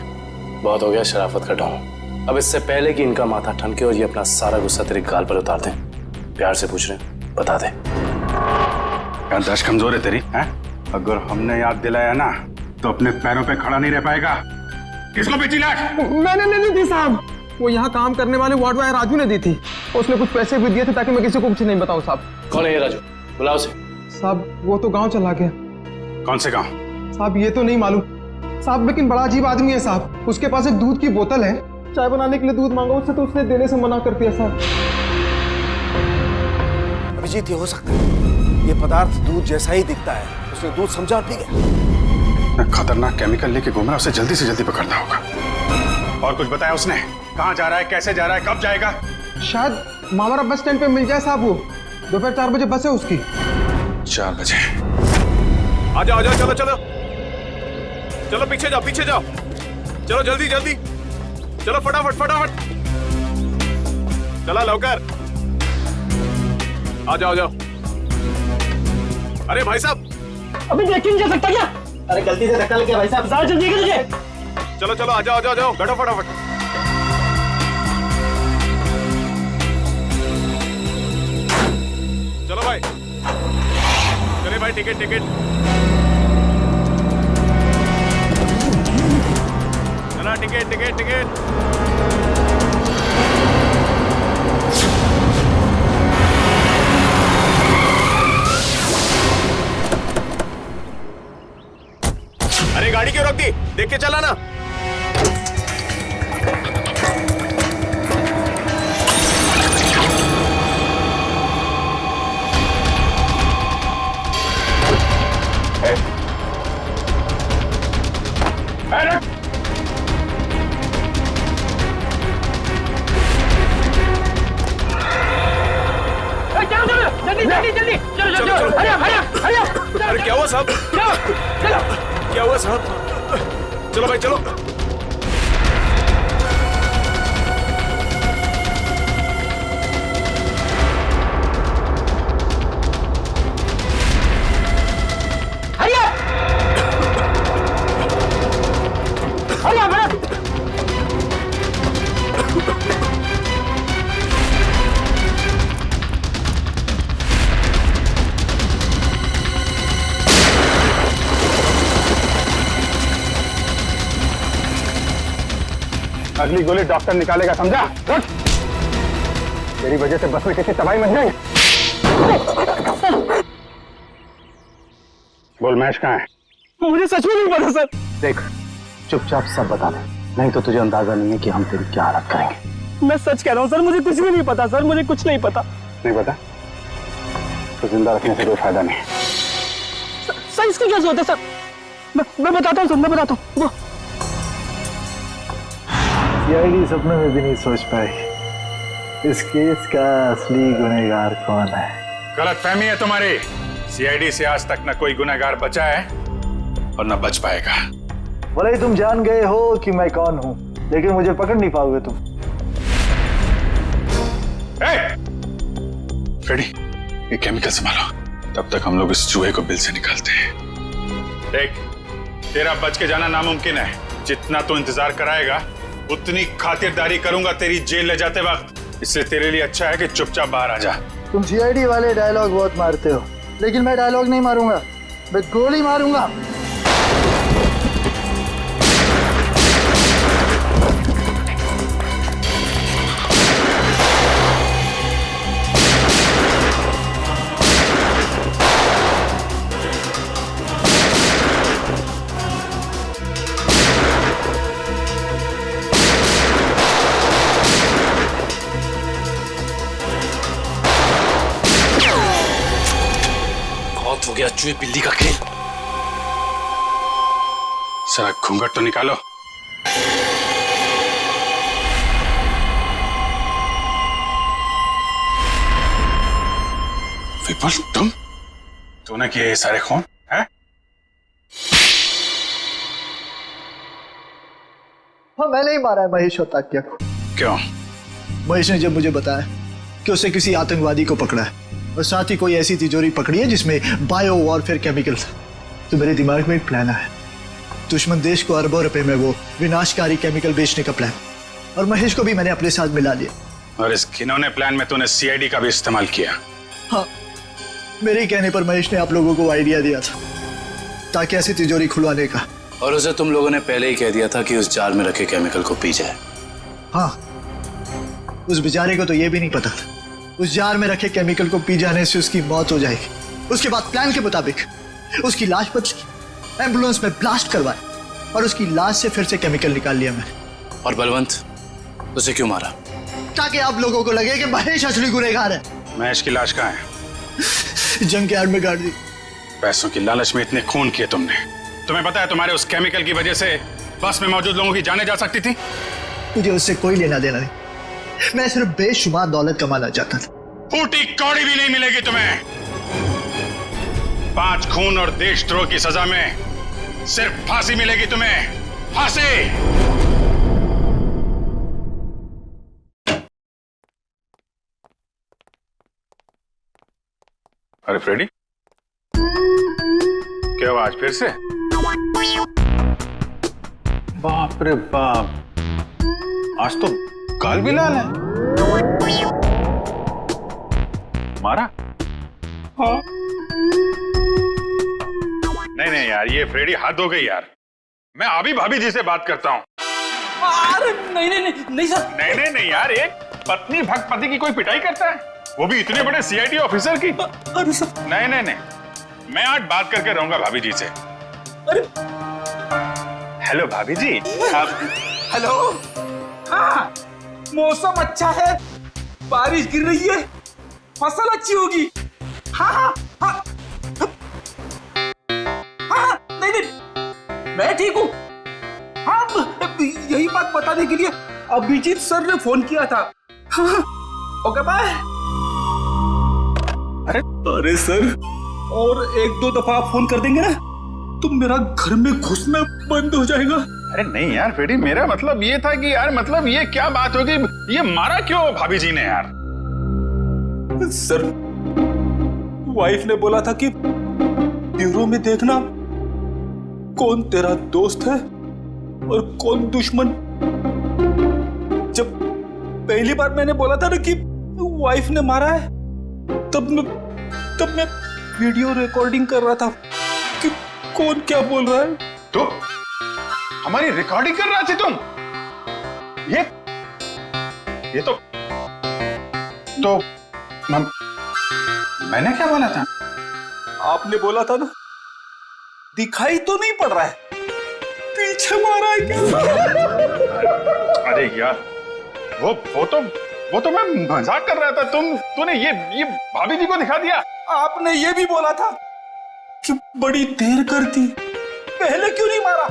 बहुत हो गया शराफत का ढोंग। अब इससे पहले कि इनका माथा ठनके और ये अपना सारा गुस्सा तेरे गाल पर उतार दे, प्यार से पूछ रहे हैं, बता दे। याददाश्त कमजोर है तेरी, हैं? अगर हमने याद दिलाया ना तो अपने पैरों पे खड़ा नहीं रह पाएगा। किसको बेची लाश? मैंने नहीं दी साहब, वो यहाँ काम करने वाले वार्ड बॉय राजू ने दी थी। उसने कुछ पैसे भी दिए थे ताकि मैं किसी को कुछ नहीं बताऊं साहब। कौन है ये राजू? बुलाओ उसे। साहब वो तो गांव चला गया। कौन से गांव? साहब ये तो नहीं मालूम साहब, लेकिन बड़ा अजीब आदमी है साहब। उसके पास एक दूध की बोतल है, चाय बनाने के लिए दूध मांगा उससे तो उसने देने से मना कर दिया साहब। अभिजीत, ये हो सकता है ये पदार्थ दूध जैसा ही दिखता है, उसने दूध समझा और पी गया। खतरनाक केमिकल लेके घूम रहा, उसे जल्दी से जल्दी पकड़ना होगा। और कुछ बताया उसने? कहाँ जा रहा है, कैसे जा रहा है, कब जाएगा? शायद मामरा बस स्टैंड पे मिल जाए साहब। वो दोपहर 4 बजे बस है उसकी। 4 बजे? आ जाओ, चलो चलो चलो, पीछे जाओ, पीछे जाओ, चलो जल्दी जल्दी, चलो फटाफट फटाफट, चला लवकर, आ जाओ, जाओ। अरे भाई साहब, अभी देख नहीं जा सकता क्या? अरे गलती से धक्का लग गया भाई साहब, ज्यादा जल्दी है तुझे। चलो चलो, आ जाओ, आ जाओ, जाओ, बैठो फटाफट। चलो भाई, चले भाई, टिकट टिकट, चला टिकट टिकट टिकट। अरे गाड़ी क्यों रोक दी? देख के चला ना। जल्दी जल्दी जल्दी, चलो चलो, hurry up, hurry up, hurry up. अरे क्या हुआ साहब? चलो चलो, क्या हुआ साहब? चलो भाई चलो। Hurry up, hurry up, hurry up. अगली गोली डॉक्टर निकालेगा, समझा? रुक! तेरी वजह से बस में किसी तबाही मच जाएंगे। बोल, महेश कहाँ है? मुझे सच में नहीं पता सर। देख, चुपचाप सब बता दे, नहीं तो तुझे अंदाजा नहीं है कि हम तेरी क्या हालत करेंगे। मैं सच कह रहा हूँ सर, मुझे कुछ भी नहीं पता सर, मुझे कुछ नहीं पता। नहीं पता? तो जिंदा रखने से कोई फायदा नहीं। सर इसकी क्या जरूरत है सर? मैं बताता हूँ सर, मैं बताता हूँ। सीआईडी सपने में भी नहीं सोच पाई इस केस का असली गुनहगार कौन है। गलतफहमी है तुम्हारी। सीआईडी से आज तक न कोई गुनहगार बचा है और न बच पाएगा। भले ही तुम जान गए हो कि मैं कौन हूं, लेकिन मुझे पकड़ नहीं पाओगे तुम। फ्रेडी, ये केमिकल संभालो, तब तक हम लोग इस चूहे को बिल से निकालते हैं। देख, तेरा बच के जाना नामुमकिन है। जितना तू इंतजार कराएगा उतनी खातिरदारी करूंगा तेरी जेल ले जाते वक्त। इसलिए तेरे लिए अच्छा है कि चुपचाप बाहर आ जा। तुम सीआईडी वाले डायलॉग बहुत मारते हो, लेकिन मैं डायलॉग नहीं मारूंगा, मैं गोली मारूंगा। हो गया चूहे बिल्ली का खेल। सारा घूंघट तो निकालो। विपुल, तूने किए ये सारे खून हैं? हाँ, मैंने ही मारा है महेश और ताकिया को। क्यों? महेश ने जब मुझे बताया कि उसे किसी आतंकवादी को पकड़ा है और साथ ही कोई ऐसी तिजोरी पकड़ी है जिसमें बायो वॉरफेयर केमिकल था, तो मेरे दिमाग में एक प्लान आया। दुश्मन देश को अरबों रुपए में वो विनाशकारी केमिकल बेचने का प्लान। और महेश को भी मैंने अपने साथ मिला लिया। और इस घिनौने प्लान में तूने सीआईडी का भी इस्तेमाल किया। हाँ, मेरे ही कहने पर महेश ने आप लोगों को आइडिया दिया था ताकि ऐसी तिजोरी खुलवाने का। और उसे तुम लोगों ने पहले ही कह दिया था कि उस जार में रखे केमिकल को पी जाए। हाँ, उस बेचारे को तो ये भी नहीं पता था उस जार में रखे केमिकल को पी जाने से उसकी मौत हो जाएगी। उसके बाद प्लान के मुताबिक उसकी लाश बदली, एम्बुलेंस में ब्लास्ट करवाए और उसकी लाश से फिर से केमिकल निकाल लिया मैंने। और बलवंत, उसे क्यों मारा? ताकि आप लोगों को लगे कि महेश असली गुनहगार है। महेश की लाश कहाँ है? जंग के आड़ में गाड़ दी। पैसों की लालच में इतने खून किए तुमने। तुम्हें पता है तुम्हारे उस केमिकल की वजह से बस में मौजूद लोगों की जानें जा सकती थी। मुझे उससे कोई लेना देना नहीं, मैं सिर्फ बेशुमार दौलत कमाना चाहता था। फूटी कौड़ी भी नहीं मिलेगी तुम्हें। 5 खून और देशद्रोह की सजा में सिर्फ फांसी मिलेगी तुम्हें, फांसी। अरे फ्रेडी, क्या हुआ आज फिर से? बाप रे बाप, आज तो गाल भी लाल है। मारा? हाँ। नहीं यार, ये फ्रेडी हद हो गई यार। मैं अभी भाभी जी से बात करता हूँ। अरे नहीं सर। नहीं यार, एक पत्नी भक्त पति की कोई पिटाई करता है, वो भी इतने बड़े सीआईडी ऑफिसर की? अरे सर। नहीं, मैं आज बात करके रहूंगा भाभी जी से। अरे हेलो भाभी जी। हेलो। हाँ, मौसम अच्छा है, बारिश गिर रही है, फसल अच्छी होगी। हाँ, नहीं, मैं ठीक हूँ। हाँ, यही बात बताने के लिए अभिजीत सर ने फोन किया था। हाँ, ओके बाय। अरे सर, और 1-2 दफा आप फोन कर देंगे ना तो मेरा घर में घुसना बंद हो जाएगा। अरे नहीं यार फ्रेडी, मेरा मतलब ये था कि यार, मतलब ये क्या बात होगी, ये मारा क्यों भाभी जी ने यार? सर, वाइफ ने बोला था कि ब्यूरो में देखना कौन तेरा दोस्त है और कौन दुश्मन। जब पहली बार मैंने बोला था ना कि वाइफ ने मारा है, तब मैं वीडियो रिकॉर्डिंग कर रहा था कि कौन क्या बोल रहा है। तो हमारी रिकॉर्डिंग कर रहा थी तुम? ये तो मैंने क्या बोला था? आपने बोला था ना, दिखाई तो नहीं पड़ रहा है, पीछे मारा है क्या? अरे यार, वो तो मैं मजाक कर रहा था। तूने ये भाभी जी को दिखा दिया। आपने ये भी बोला था कि बड़ी देर कर दी, पहले क्यों नहीं मारा?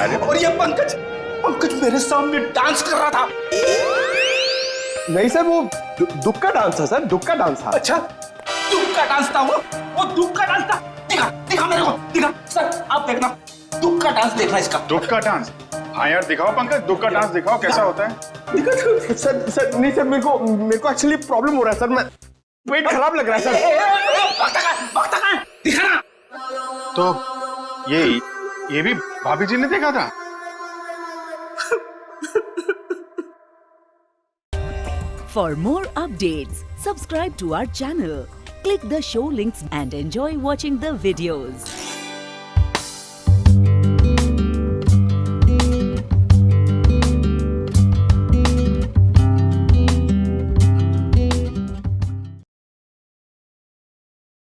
अरे और ये पंकज मेरे सामने डांस कर रहा था। नहीं सर, वो दुख का डांस था सर, दुख का डांस था। अच्छा, दुख का डांस था वो दुख का डांस था। दिखा मेरे को, दिखा सर, आप देखना, दुख का डांस देखना इसका। दुख का डांस? हाँ यार, दिखाओ पंकज, दुख का डांस दिखाओ, कैसा होता है? सर नहीं सर, मेरे को एक्चुअली प्रॉब्लम हो रहा है सर, मैं पेट खराब लग रहा है सर। दिखा ना। तो ये भी भाभी जी ने देखा था? For more updates, subscribe to our channel, click the show links and enjoy watching the videos.